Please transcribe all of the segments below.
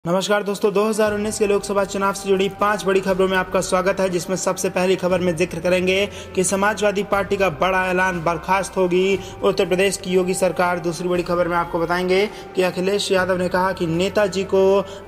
नमस्कार दोस्तों, 2019 के लोकसभा चुनाव से जुड़ी 5 बड़ी खबरों में आपका स्वागत है। जिसमें सबसे पहली खबर में जिक्र करेंगे कि समाजवादी पार्टी का बड़ा ऐलान, बर्खास्त होगी उत्तर प्रदेश की योगी सरकार। दूसरी बड़ी खबर में आपको बताएंगे कि अखिलेश यादव ने कहा कि नेताजी को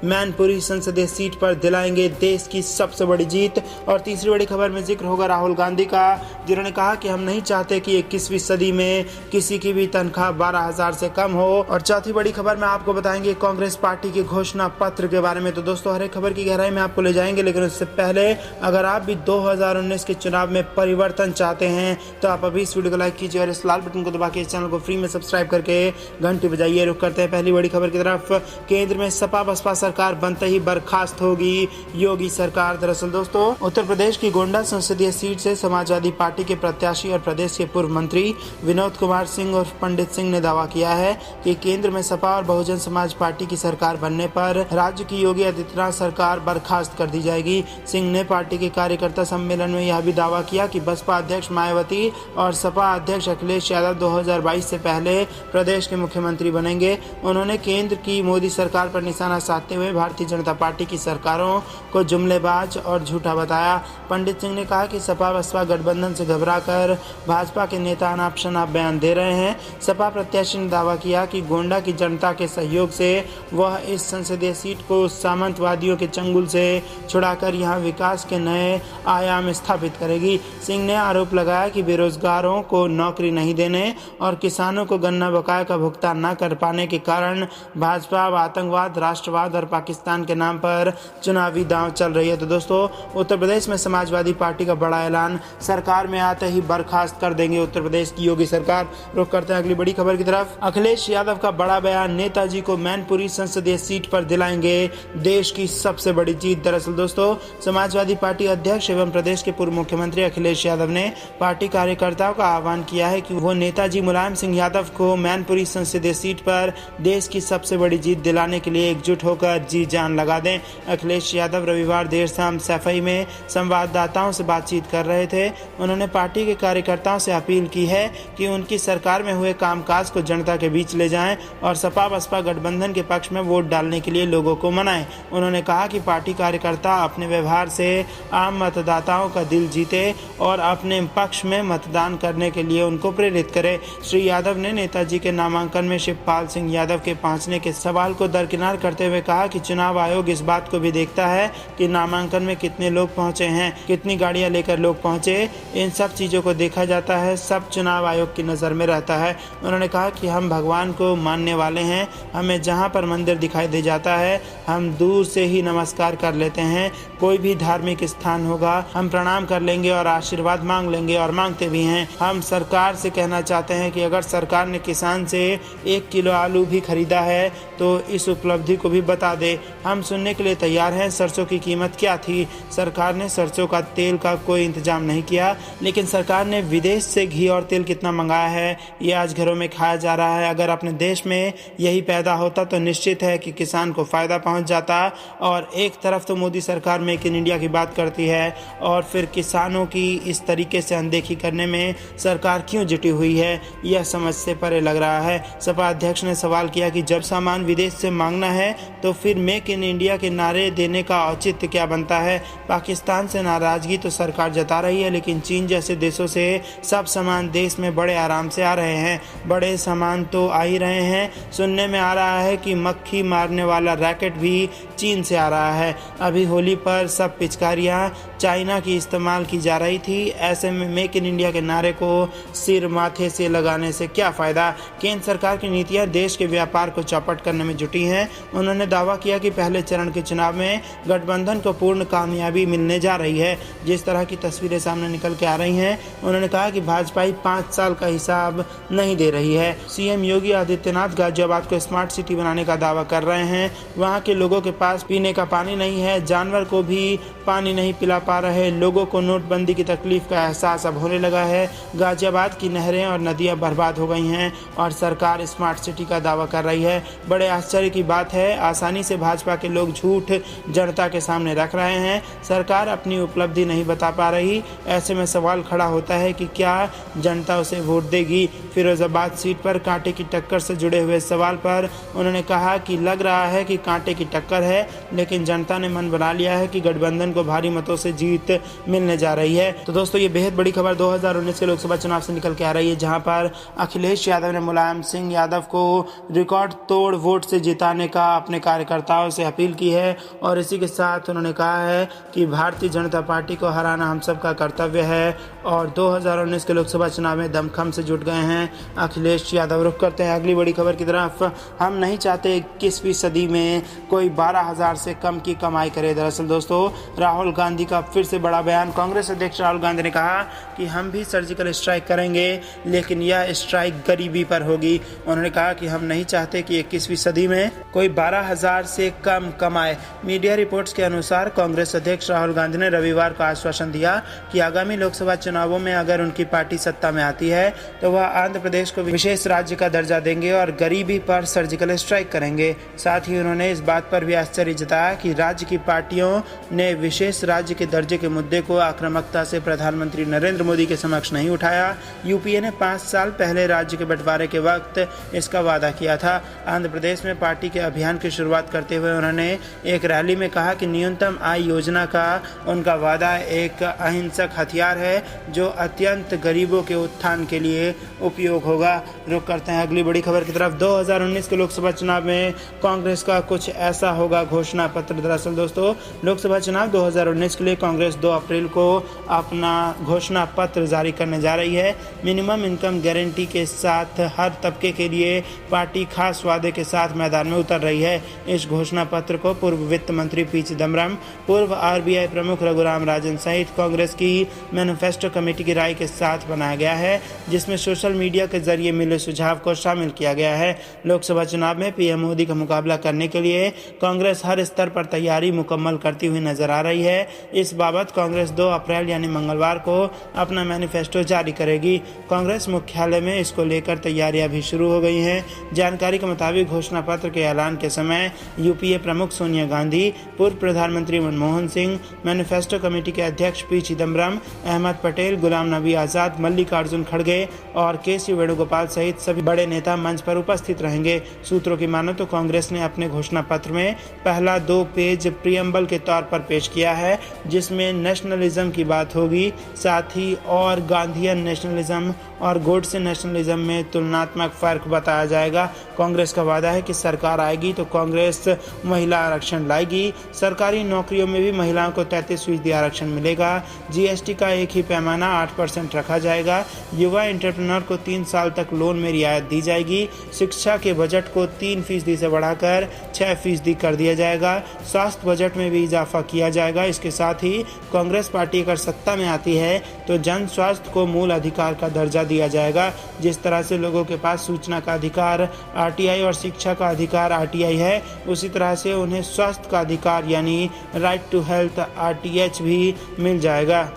मैनपुरी संसदीय सीट पर दिलाएंगे देश की सबसे बड़ी जीत। और तीसरी बड़ी खबर में जिक्र होगा राहुल गांधी का, जिन्होंने कहा कि हम नहीं चाहते कि 21वीं सदी में किसी की भी तनख्वाह 12,000 से कम हो। और चौथी बड़ी खबर में आपको बताएंगे कांग्रेस पार्टी की घोषणा पत्र के बारे में। तो दोस्तों, हर एक खबर की गहराई में आपको ले जाएंगे, लेकिन उससे पहले अगर आप भी 2019 के चुनाव में परिवर्तन चाहते हैं तो आप अभी इस वीडियो को लाइक कीजिए और इस लाल बटन को दबा के इस चैनल को फ्री में सब्सक्राइब करके घंटी बजाइए। रुक करते हैं पहली बड़ी खबर की तरफ। केंद्र में सपा बसपा सरकार बनते ही बर्खास्त होगी योगी सरकार। दरअसल दोस्तों, उत्तर प्रदेश की गोंडा संसदीय सीट से समाजवादी पार्टी के प्रत्याशी और प्रदेश के पूर्व मंत्री विनोद कुमार सिंह और पंडित सिंह ने दावा किया है कि केंद्र में सपा और बहुजन समाज पार्टी की सरकार बनने पर राज्य की योगी आदित्यनाथ सरकार बर्खास्त कर दी जाएगी। सिंह ने पार्टी के कार्यकर्ता सम्मेलन में यह भी दावा किया कि बसपा अध्यक्ष मायावती और सपा अध्यक्ष अखिलेश यादव 2022 से पहले प्रदेश के मुख्यमंत्री बनेंगे। उन्होंने केंद्र की मोदी सरकार पर निशाना साधते हुए भारतीय जनता पार्टी की सरकारों को जुमलेबाज और झूठा बताया। पंडित सिंह ने कहा कि सपा बसपा गठबंधन से घबराकर भाजपा के नेता अनाप शनाप बयान दे रहे हैं। सपा प्रत्याशी ने दावा किया कि गोंडा की जनता के सहयोग से वह इस संसदीय सीट को सामंतवादियों के चंगुल से छुड़ाकर यहां विकास के नए आयाम स्थापित करेगी। सिंह ने आरोप लगाया कि बेरोजगारों को नौकरी नहीं देने और किसानों को गन्ना बकाया का भुगतान न कर पाने के कारण भाजपा आतंकवाद, राष्ट्रवाद और पाकिस्तान के नाम पर चुनावी दांव चल रही है। तो दोस्तों, उत्तर प्रदेश में समाजवादी पार्टी का बड़ा ऐलान, सरकार में आते ही बर्खास्त कर देंगे उत्तर प्रदेश की योगी सरकार। रुक करते हैं अगली बड़ी खबर की तरफ। अखिलेश यादव का बड़ा बयान, नेताजी को मैनपुरी संसदीय सीट पर दिलाएंगे देश की सबसे बड़ी जीत। दरअसल दोस्तों, समाजवादी पार्टी अध्यक्ष एवं प्रदेश के पूर्व मुख्यमंत्री अखिलेश यादव ने पार्टी कार्यकर्ताओं का आह्वान किया है कि वो नेताजी मुलायम सिंह यादव को मैनपुरी संसदीय सीट पर देश की सबसे बड़ी जीत दिलाने के लिए एकजुट होकर जी जान लगा दें। अखिलेश यादव रविवार देर शाम सैफई में संवाददाताओं से बातचीत कर रहे थे। उन्होंने पार्टी के कार्यकर्ताओं से अपील की है कि उनकी सरकार में हुए कामकाज को जनता के बीच ले जाएं और सपा बसपा गठबंधन के पक्ष में वोट डालने के लिए लोगों को मनाएं। उन्होंने कहा कि पार्टी कार्यकर्ता अपने व्यवहार से आम मतदाताओं का दिल जीते और अपने पक्ष में मतदान करने के लिए उनको प्रेरित करे। श्री यादव ने नेताजी के नामांकन में शिवपाल सिंह यादव के पहुंचने के सवाल को दरकिनार करते हुए कहा कि चुनाव आयोग इस बात को भी देखता है कि नामांकन में कितने लोग पहुंचे हैं, कितनी गाड़ियां लेकर लोग पहुंचे, इन सब चीजों को देखा जाता है, सब चुनाव आयोग की नजर में रहता है। उन्होंने कहा कि हम भगवान को मानने वाले हैं, हमें जहाँ पर मंदिर दिखाई दे जाता है हम दूर से ही नमस्कार कर लेते हैं। कोई भी धार्मिक स्थान होगा हम प्रणाम कर लेंगे और आशीर्वाद मांग लेंगे और मांगते भी हैं। हम सरकार से कहना चाहते हैं कि अगर सरकार ने किसान से 1 किलो आलू भी खरीदा है तो इस उपलब्धि को भी बता दे। हम सुनने के लिए तैयार हैं। सरसों की कीमत क्या थी? सरकार ने सरसों का तेल का कोई इंतजाम नहीं किया, लेकिन सरकार ने विदेश से घी और तेल कितना मंगाया है ये आज घरों में खाया जा रहा है। अगर अपने देश में यही पैदा होता तो निश्चित है कि किसान को फायदा पहुंच जाता। और एक तरफ तो मोदी सरकार मेक इन इंडिया की बात करती है और फिर किसानों की इस तरीके से अनदेखी करने में सरकार क्यों जुटी हुई है, यह समझ से परे लग रहा है। सपा अध्यक्ष ने सवाल किया कि जब सामान विदेश से मांगना है तो फिर मेक इन इंडिया के नारे देने का औचित्य क्या बनता है? पाकिस्तान से नाराजगी तो सरकार जता रही है, लेकिन चीन जैसे देशों से सब सामान देश में बड़े आराम से आ रहे हैं। बड़े सामान तो आ ही रहे हैं। सुनने में आ रहा है कि मक्खी मारने वाला रैकेट भी चीन से आ रहा है। अभी होली पर सब पिचकारियां चाइना की इस्तेमाल की जा रही थी। ऐसे में मेक इन इंडिया के नारे को सिर माथे से लगाने से क्या फ़ायदा? केंद्र सरकार की नीतियां देश के व्यापार को चौपट करने में जुटी हैं। उन्होंने दावा किया कि पहले चरण के चुनाव में गठबंधन को पूर्ण कामयाबी मिलने जा रही है। जिस तरह की तस्वीरें सामने निकल के आ रही हैं, उन्होंने कहा कि भाजपा 5 साल का हिसाब नहीं दे रही है। सीएम योगी आदित्यनाथ गाजियाबाद को स्मार्ट सिटी बनाने का दावा कर रहे हैं। वहाँ के लोगों के पास पीने का पानी नहीं है, जानवर को भी पानी नहीं पिला पा रहे। लोगों को नोटबंदी की तकलीफ का एहसास अब होने लगा है। गाजियाबाद की नहरें और नदियां बर्बाद हो गई हैं और सरकार स्मार्ट सिटी का दावा कर रही है। बड़े आश्चर्य की बात है, आसानी से भाजपा के लोग झूठ जनता के सामने रख रहे हैं। सरकार अपनी उपलब्धि नहीं बता पा रही। ऐसे में सवाल खड़ा होता है कि क्या जनता उसे वोट देगी? फिरोजाबाद सीट पर कांटे की टक्कर से जुड़े हुए सवाल पर उन्होंने कहा कि लग रहा है कि कांटे की टक्कर है, लेकिन जनता ने मन बना लिया है कि गठबंधन को भारी मतों से जीत मिलने जा रही है। तो दोस्तों ये बेहद बड़ी खबर 2019 के लोकसभा चुनाव से निकल के आ रही है, जहां पर अखिलेश यादव ने मुलायम सिंह यादव को रिकॉर्ड तोड़ वोट से जिताने का अपने कार्यकर्ताओं से अपील की है और इसी के साथ उन्होंने कहा है कि भारतीय जनता पार्टी को हराना हम सब का कर्तव्य है और 2019 के लोकसभा चुनाव में दमखम से जुट गए हैं अखिलेश यादव। रुख करते हैं अगली बड़ी खबर की तरफ। हम नहीं चाहते 21वीं सदी में कोई 12,000 से कम की कमाई करे। दरअसल दोस्तों राहुल गांधी का फिर से बड़ा बयान। कांग्रेस अध्यक्ष राहुल गांधी ने कहा कि हम भी सर्जिकल स्ट्राइक करेंगे, लेकिन यह स्ट्राइक गरीबी पर होगी। उन्होंने कहा कि हम नहीं चाहते कि 21वीं सदी में कोई 12,000 से कम कमाए। मीडिया रिपोर्ट्स के अनुसार कांग्रेस अध्यक्ष राहुल गांधी ने रविवार को आश्वासन दिया कि आगामी लोकसभा चुनावों में अगर उनकी पार्टी सत्ता में आती है तो वह आंध्र प्रदेश को विशेष राज्य का दर्जा देंगे और गरीबी पर सर्जिकल स्ट्राइक करेंगे। साथ ही उन्होंने इस बात पर भी आश्चर्य जताया कि राज्य की पार्टियों ने विशेष राज्य के दर्जे के मुद्दे को आक्रामकता से प्रधानमंत्री नरेंद्र मोदी के समक्ष नहीं उठाया। यूपीए ने 5 साल पहले राज्य के बंटवारे के वक्त इसका वादा किया था। आंध्र प्रदेश में पार्टी के अभियान की शुरुआत करते हुए उन्होंने एक रैली में कहा कि न्यूनतम आय योजना का उनका वादा एक अहिंसक हथियार है जो अत्यंत गरीबों के उत्थान के लिए उपयोग होगा। रुक करते हैं अगली बड़ी खबर की तरफ। 2019 के लोकसभा चुनाव में कांग्रेस का कुछ ऐसा होगा घोषणा पत्र। दरअसल दोस्तों लोकसभा चुनाव 2019 के लिए कांग्रेस 2 अप्रैल को अपना घोषणा पत्र जारी करने जा रही है। मिनिमम इनकम गारंटी के साथ हर तबके के लिए पार्टी खास वादे के साथ मैदान में उतर रही है। इस घोषणा पत्र को पूर्व वित्त मंत्री पी चिदम्बरम, पूर्व आरबीआई प्रमुख रघुराम राजन सहित कांग्रेस की मैनिफेस्टो कमेटी की राय के साथ बनाया गया है, जिसमें सोशल मीडिया के जरिए मिले सुझाव को शामिल किया गया है। लोकसभा चुनाव में पीएम मोदी का मुकाबला करने के लिए कांग्रेस हर स्तर पर तैयारी मुकम्मल करती हुई नजर आ रही है। इस बाबत कांग्रेस 2 अप्रैल यानी मंगलवार को अपना मैनिफेस्टो जारी करेगी। कांग्रेस मुख्यालय में इसको लेकर तैयारियां भी शुरू हो गई हैं। जानकारी के मुताबिक घोषणा पत्र के ऐलान के समय यूपीए प्रमुख सोनिया गांधी, पूर्व प्रधानमंत्री मनमोहन सिंह, मैनिफेस्टो कमेटी के अध्यक्ष पी चिदम्बरम, अहमद पटेल, गुलाम नबी आजाद, मल्लिकार्जुन खड़गे और के.सी. वेणुगोपाल सहित सभी बड़े नेता मंच पर उपस्थित रहेंगे। सूत्रों की मानो तो कांग्रेस ने अपने घोषणा पत्र में पहला 2 पेज प्रियम्बल के तौर पर पेश किया है, जिसमें नेशनलिज्म की बात होगी, साथ ही और गांधीयन नेशनलिज्म और गोडसे नेशनलिज्म में तुलनात्मक फर्क बताया जाएगा। कांग्रेस का वादा है कि सरकार आएगी तो कांग्रेस महिला आरक्षण लाएगी। सरकारी नौकरियों में भी महिलाओं को 33% आरक्षण मिलेगा। जीएसटी का एक ही पैमाना 8% रखा जाएगा। युवा एंटरप्रेन्योर को 3 साल तक लोन में रियायत दी जाएगी। शिक्षा के बजट को 3% से बढ़ाकर 6% कर दिया जाएगा। स्वास्थ्य बजट में भी इजाफा किया जाएगा। इसके साथ ही कांग्रेस पार्टी अगर सत्ता में आती है तो जन स्वास्थ्य को मूल अधिकार का दर्जा दिया जाएगा। जिस तरह से लोगों के पास सूचना का अधिकार आरटीआई और शिक्षा का अधिकार आरटीआई है, उसी तरह से उन्हें स्वास्थ्य का अधिकार यानी राइट टू हेल्थ आरटीएच भी मिल जाएगा।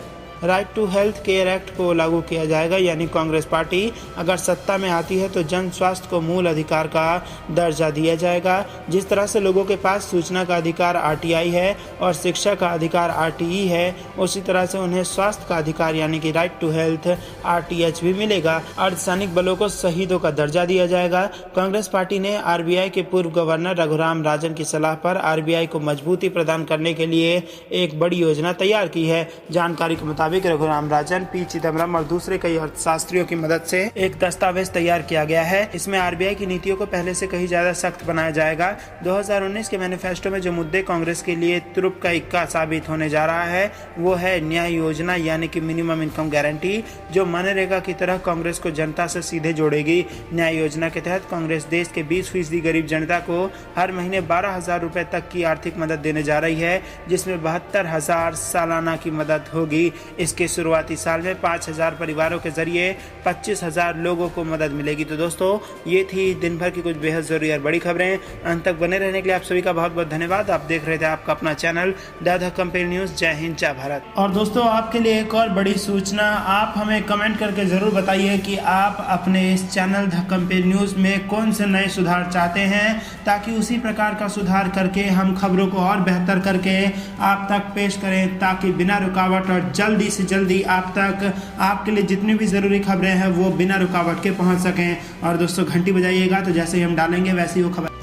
Right to health care act को लागू किया जाएगा, यानी कांग्रेस पार्टी अगर सत्ता में आती है तो जन स्वास्थ्य को मूल अधिकार का दर्जा दिया जाएगा। जिस तरह से लोगों के पास सूचना का अधिकार आरटीआई है और शिक्षा का अधिकार आरटीई है, उसी तरह से उन्हें स्वास्थ्य का अधिकार यानी कि राइट टू हेल्थ आरटीएच भी मिलेगा। अर्धसैनिक बलों को शहीदों का दर्जा दिया जाएगा। कांग्रेस पार्टी ने आरबीआई के पूर्व गवर्नर रघुराम राजन की सलाह पर आरबीआई को मजबूती प्रदान करने के लिए एक बड़ी योजना तैयार की है। जानकारी के मुताबिक रघुराम राजन, पी चिदम्बरम और दूसरे कई अर्थशास्त्रियों की मदद से एक दस्तावेज तैयार किया गया है। इसमें आरबीआई की नीतियों को पहले से कहीं ज्यादा सख्त बनाया जाएगा। 2019 के मैनिफेस्टो में जो मुद्दे कांग्रेस के लिए तुरुप का इक्का साबित होने जा रहा है वो है न्याय योजना यानी कि मिनिमम इनकम गारंटी, जो मनरेगा की तरह कांग्रेस को जनता से सीधे जोड़ेगी। न्याय योजना के तहत कांग्रेस देश के 20% गरीब जनता को हर महीने 12,000 रुपए तक की आर्थिक मदद देने जा रही है, जिसमें 72,000 सालाना की मदद होगी। इसके शुरुआती साल में 5,000 परिवारों के जरिए 25,000 लोगों को मदद मिलेगी। तो दोस्तों ये थी दिन भर की कुछ बेहद जरूरी और बड़ी खबरें। अंत तक बने रहने के लिए आप सभी का बहुत बहुत धन्यवाद। आप देख रहे थे आपका अपना चैनल द हक्कम न्यूज। जय हिंद, जय भारत। और दोस्तों आपके लिए एक और बड़ी सूचना, आप हमें कमेंट करके जरूर बताइए कि आप अपने इस चैनल द हक्कम न्यूज में कौन से नए सुधार चाहते हैं, ताकि उसी प्रकार का सुधार करके हम खबरों को और बेहतर करके आप तक पेश करें, ताकि बिना रुकावट और जल्दी से जल्दी आप तक आपके लिए जितनी भी ज़रूरी खबरें हैं वो बिना रुकावट के पहुंच सकें। और दोस्तों घंटी बजाइएगा तो जैसे ही हम डालेंगे वैसे ही वो खबर